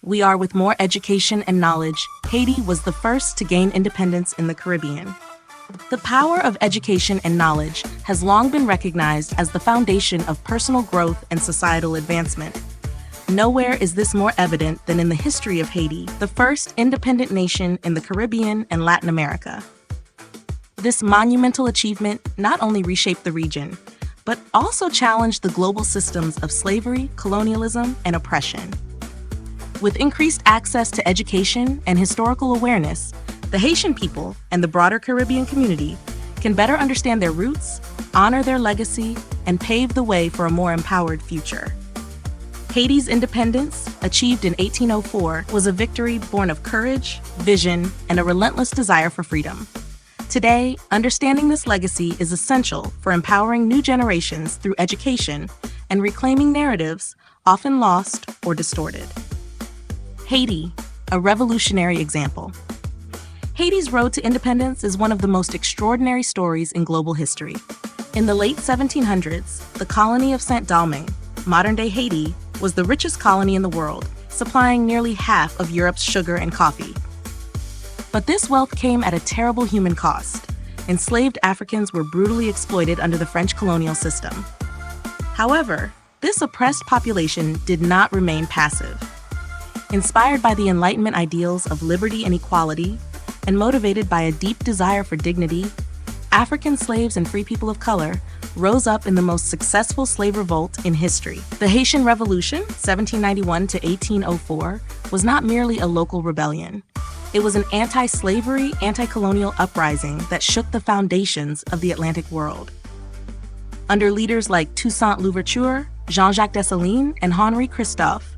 we are with more education and knowledge, Haiti was the first to gain independence in the Caribbean. The power of education and knowledge has long been recognized as the foundation of personal growth and societal advancement. Nowhere is this more evident than in the history of Haiti, the first independent nation in the Caribbean and Latin America. This monumental achievement not only reshaped the region, but also challenged the global systems of slavery, colonialism, and oppression. With increased access to education and historical awareness, the Haitian people and the broader Caribbean community can better understand their roots, honor their legacy, and pave the way for a more empowered future. Haiti's independence, achieved in 1804, was a victory born of courage, vision, and a relentless desire for freedom. Today, understanding this legacy is essential for empowering new generations through education and reclaiming narratives often lost or distorted. Haiti, a revolutionary example. Haiti's road to independence is one of the most extraordinary stories in global history. In the late 1700s, the colony of Saint-Domingue, modern-day Haiti, was the richest colony in the world, supplying nearly half of Europe's sugar and coffee. But this wealth came at a terrible human cost. Enslaved Africans were brutally exploited under the French colonial system. However, this oppressed population did not remain passive. Inspired by the Enlightenment ideals of liberty and equality, and motivated by a deep desire for dignity, African slaves and free people of color rose up in the most successful slave revolt in history. The Haitian Revolution, 1791 to 1804, was not merely a local rebellion. It was an anti-slavery, anti-colonial uprising that shook the foundations of the Atlantic world. Under leaders like Toussaint Louverture, Jean-Jacques Dessalines, and Henri Christophe,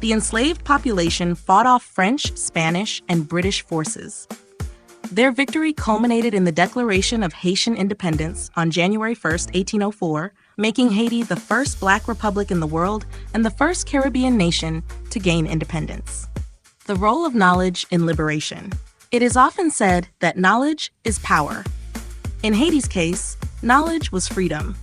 the enslaved population fought off French, Spanish, and British forces. Their victory culminated in the Declaration of Haitian Independence on January 1, 1804, making Haiti the first Black republic in the world and the first Caribbean nation to gain independence. The role of knowledge in liberation. It is often said that knowledge is power. In Haiti's case, knowledge was freedom.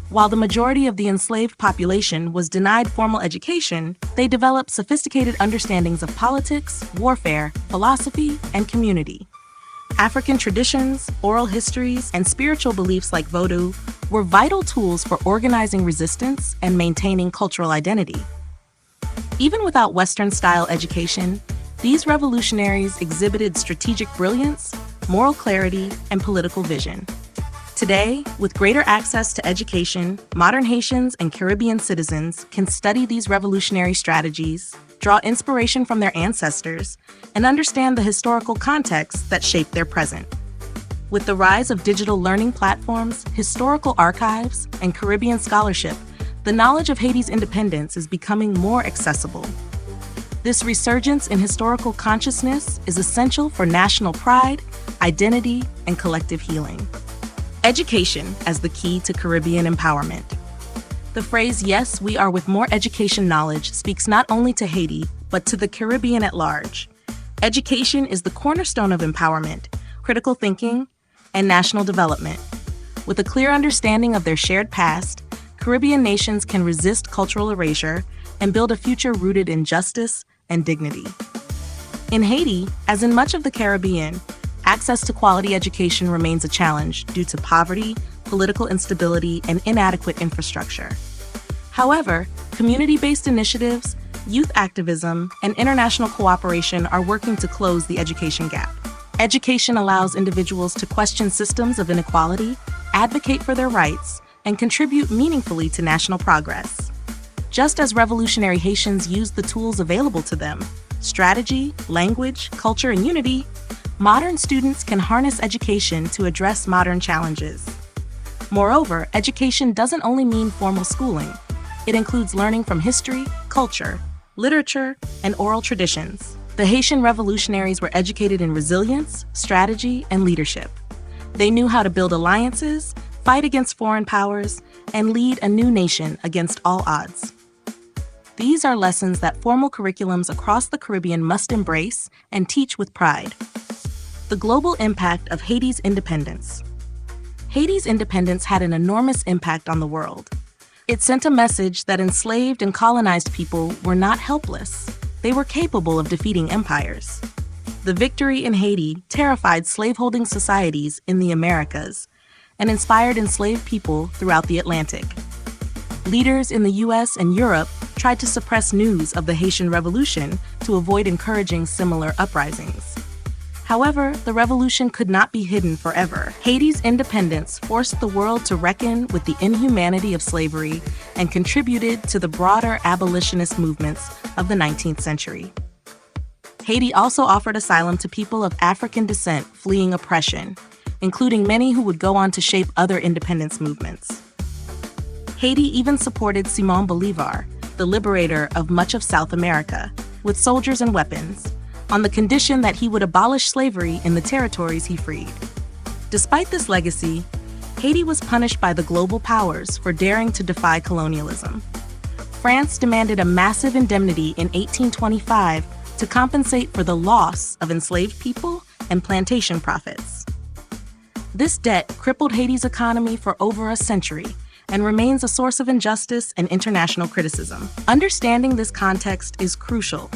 While the majority of the enslaved population was denied formal education, they developed sophisticated understandings of politics, warfare, philosophy, and community. African traditions, oral histories, and spiritual beliefs like voodoo were vital tools for organizing resistance and maintaining cultural identity. Even without Western-style education, these revolutionaries exhibited strategic brilliance, moral clarity, and political vision. Today, with greater access to education, modern Haitians and Caribbean citizens can study these revolutionary strategies, draw inspiration from their ancestors, and understand the historical context that shaped their present. With the rise of digital learning platforms, historical archives, and Caribbean scholarship, the knowledge of Haiti's independence is becoming more accessible. This resurgence in historical consciousness is essential for national pride, identity, and collective healing. Education as the key to Caribbean empowerment. The phrase, "Yes, we are with more education knowledge," speaks not only to Haiti, but to the Caribbean at large. Education is the cornerstone of empowerment, critical thinking, and national development. With a clear understanding of their shared past, Caribbean nations can resist cultural erasure and build a future rooted in justice and dignity. In Haiti, as in much of the Caribbean, access to quality education remains a challenge due to poverty, political instability, and inadequate infrastructure. However, community-based initiatives, youth activism, and international cooperation are working to close the education gap. Education allows individuals to question systems of inequality, advocate for their rights, and contribute meaningfully to national progress. Just as revolutionary Haitians used the tools available to them, strategy, language, culture, and unity, modern students can harness education to address modern challenges. Moreover, education doesn't only mean formal schooling. It includes learning from history, culture, literature, and oral traditions. The Haitian revolutionaries were educated in resilience, strategy, and leadership. They knew how to build alliances, fight against foreign powers, and lead a new nation against all odds. These are lessons that formal curriculums across the Caribbean must embrace and teach with pride. The global impact of Haiti's independence. Haiti's independence had an enormous impact on the world. It sent a message that enslaved and colonized people were not helpless. they were capable of defeating empires. The victory in Haiti terrified slaveholding societies in the Americas and inspired enslaved people throughout the Atlantic. Leaders in the US and Europe tried to suppress news of the Haitian Revolution to avoid encouraging similar uprisings. However, the revolution could not be hidden forever. Haiti's independence forced the world to reckon with the inhumanity of slavery and contributed to the broader abolitionist movements of the 19th century. Haiti also offered asylum to people of African descent fleeing oppression, including many who would go on to shape other independence movements. Haiti even supported Simón Bolívar, the liberator of much of South America, with soldiers and weapons, on the condition that he would abolish slavery in the territories he freed. Despite this legacy, Haiti was punished by the global powers for daring to defy colonialism. France demanded a massive indemnity in 1825 to compensate for the loss of enslaved people and plantation profits. This debt crippled Haiti's economy for over a century and remains a source of injustice and international criticism. Understanding this context is crucial.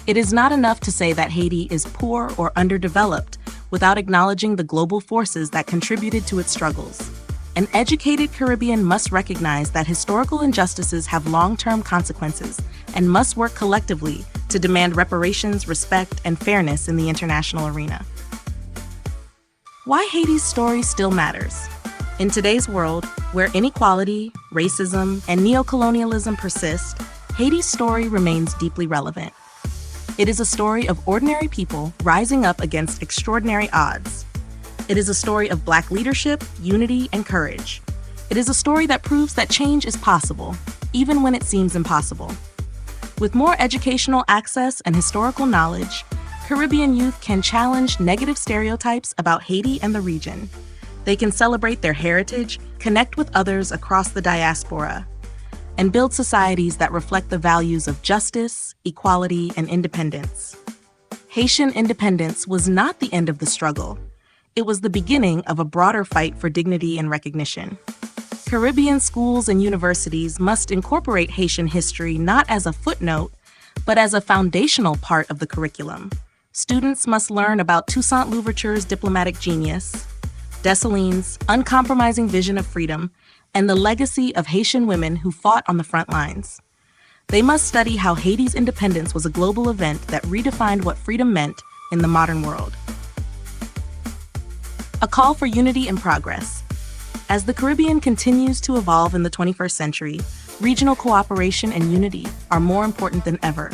It is not enough to say that Haiti is poor or underdeveloped without acknowledging the global forces that contributed to its struggles. An educated Caribbean must recognize that historical injustices have long-term consequences and must work collectively to demand reparations, respect, and fairness in the international arena. Why Haiti's story still matters. In today's world, where inequality, racism, and neocolonialism persist, Haiti's story remains deeply relevant. It is a story of ordinary people rising up against extraordinary odds. It is a story of Black leadership, unity, and courage. It is a story that proves that change is possible, even when it seems impossible. With more educational access and historical knowledge, Caribbean youth can challenge negative stereotypes about Haiti and the region. They can celebrate their heritage, connect with others across the diaspora, and build societies that reflect the values of justice, equality, and independence. Haitian independence was not the end of the struggle. It was the beginning of a broader fight for dignity and recognition. Caribbean schools and universities must incorporate Haitian history not as a footnote, but as a foundational part of the curriculum. Students must learn about Toussaint Louverture's diplomatic genius, Dessalines' uncompromising vision of freedom, and the legacy of Haitian women who fought on the front lines. They must study how Haiti's independence was a global event that redefined what freedom meant in the modern world. A call for unity and progress. As the Caribbean continues to evolve in the 21st century, regional cooperation and unity are more important than ever.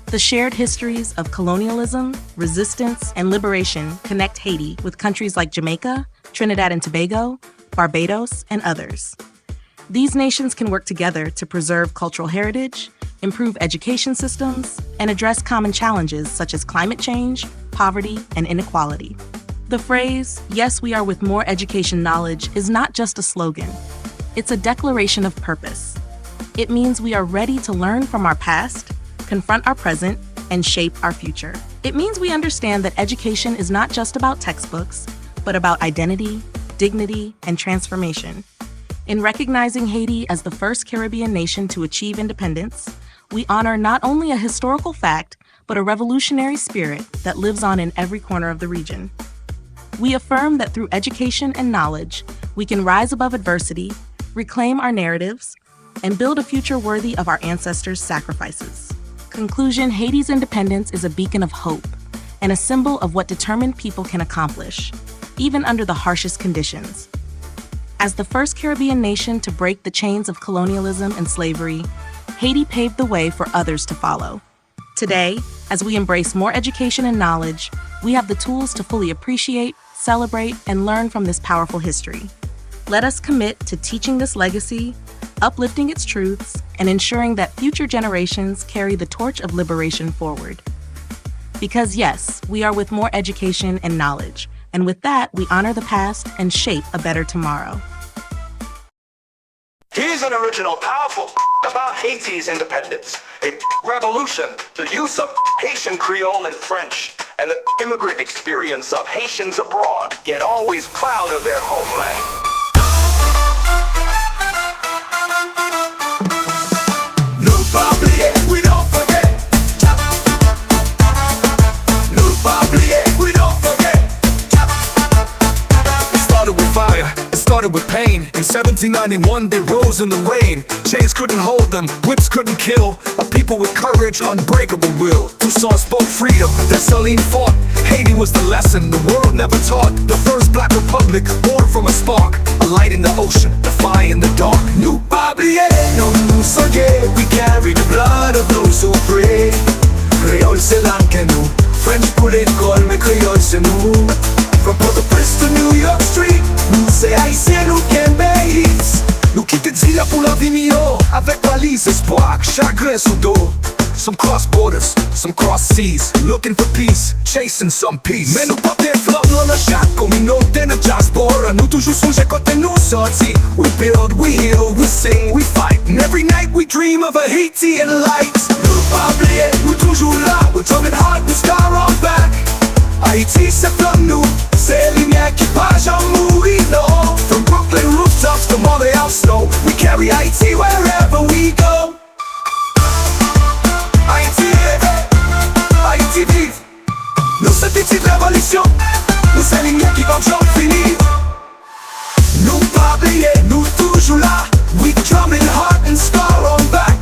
The shared histories of colonialism, resistance, and liberation connect Haiti with countries like Jamaica, Trinidad and Tobago, Barbados, and others. These nations can work together to preserve cultural heritage, improve education systems, and address common challenges such as climate change, poverty, and inequality. The phrase, "Yes, we are with more education knowledge," is not just a slogan. It's a declaration of purpose. It means we are ready to learn from our past, confront our present, and shape our future. It means we understand that education is not just about textbooks, but about identity, dignity, and transformation. In recognizing Haiti as the first Caribbean nation to achieve independence, we honor not only a historical fact, but a revolutionary spirit that lives on in every corner of the region. We affirm that through education and knowledge, we can rise above adversity, reclaim our narratives, and build a future worthy of our ancestors' sacrifices. Conclusion: Haiti's independence is a beacon of hope and a symbol of what determined people can accomplish, even under the harshest conditions. As the first Caribbean nation to break the chains of colonialism and slavery, Haiti paved the way for others to follow. Today, as we embrace more education and knowledge, we have the tools to fully appreciate, celebrate, and learn from this powerful history. Let us commit to teaching this legacy, uplifting its truths, and ensuring that future generations carry the torch of liberation forward. Because yes, we are with more education and knowledge, and with that, we honor the past and shape a better tomorrow. Here's an original powerful about Haiti's independence. A revolution, the use of Haitian Creole and French, and the immigrant experience of Haitians abroad, yet always proud of their homeland. No public, we don't forget. started with pain. In 1791 they rose in the rain. Chains couldn't hold them, whips couldn't kill. A people with courage, unbreakable will. Toussaint spoke freedom, Dessalines fought. Haiti was the lesson the world never taught. The first black republic, born from a spark. A light in the ocean, a fire in the dark. Nous pas oublier, non nous forget. We carry the blood of those who pray. Creole c'est langue que nous. French pour l'école, mais créole c'est nous. From Port-au-Prince to New York Street, nous c'est haïtien, nous Québéis. Nous quitter d'île pour la vie meilleure, avec valise, espoir, chagrin sous dos. Some cross borders, some cross seas, looking for peace, chasing some peace. Mais nous porter flot dans la chaque communauté de diaspora. Nous toujours songer côté nous sortis. We build, we heal, we sing, we fight. And every night we dream of a Haitian light. Nous pas oublier, nous toujours là. We're drumming hard, we star on back. Haiti c'est comme nous, c'est lumière qui pas jamais mourir, non. From Brooklyn rooftops to Montreal snow, we carry Haiti wherever we go. Haïti, Haïti vive. Nous c'est petite révolution, nous c'est lumière qui va jamais finir. Nous pas oublier, nous toujours là. We drumming hard and star on back.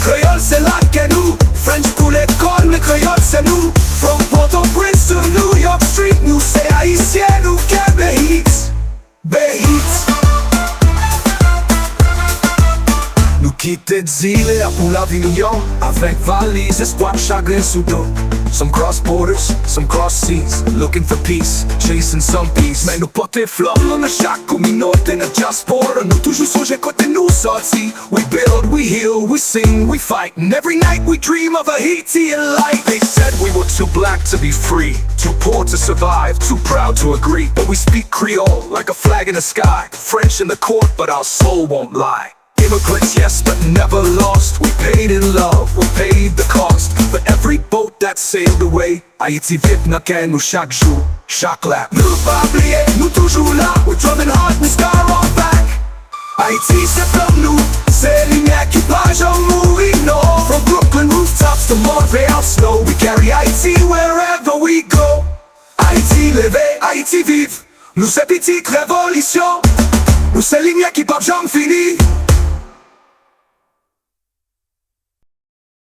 Créole c'est là que nous, French pour l'école, mais créole c'est nous. From Port-au-Prince to New York Street, nous c'est haïtien, nous Québéis. Nous quitter d'île pour la vie million, avec valise, espoir, chagrin sous dos. Some cross borders, some cross seas, looking for peace, chasing some peace. Mais nous porter flamme dans chaque communauté de diaspora. Nous toujours songer côté nous sortis. We build, we heal, we sing, we fight. And every night we dream of a Haitian light. They said we were too black to be free, too poor to survive, too proud to agree. But we speak Creole like a flag in the sky, French in the court, but our soul won't lie. Immigrants, yes, but never lost. We paid in love, we paid the cost. For every boat that sailed away, Haïti vit n'a qu'à nous chaque jour, chaque lap. Nous pas oublier, nous toujours là. We're drumming hard, we star on back. Haïti c'est comme nous, c'est lumière qui pas jamais mourir, non. From Brooklyn rooftops to Montreal snow, we carry Haïti wherever we go. Haïti levé, Haïti vive. Nous c'est petite révolution, nous c'est lumière qui pas jamais finir.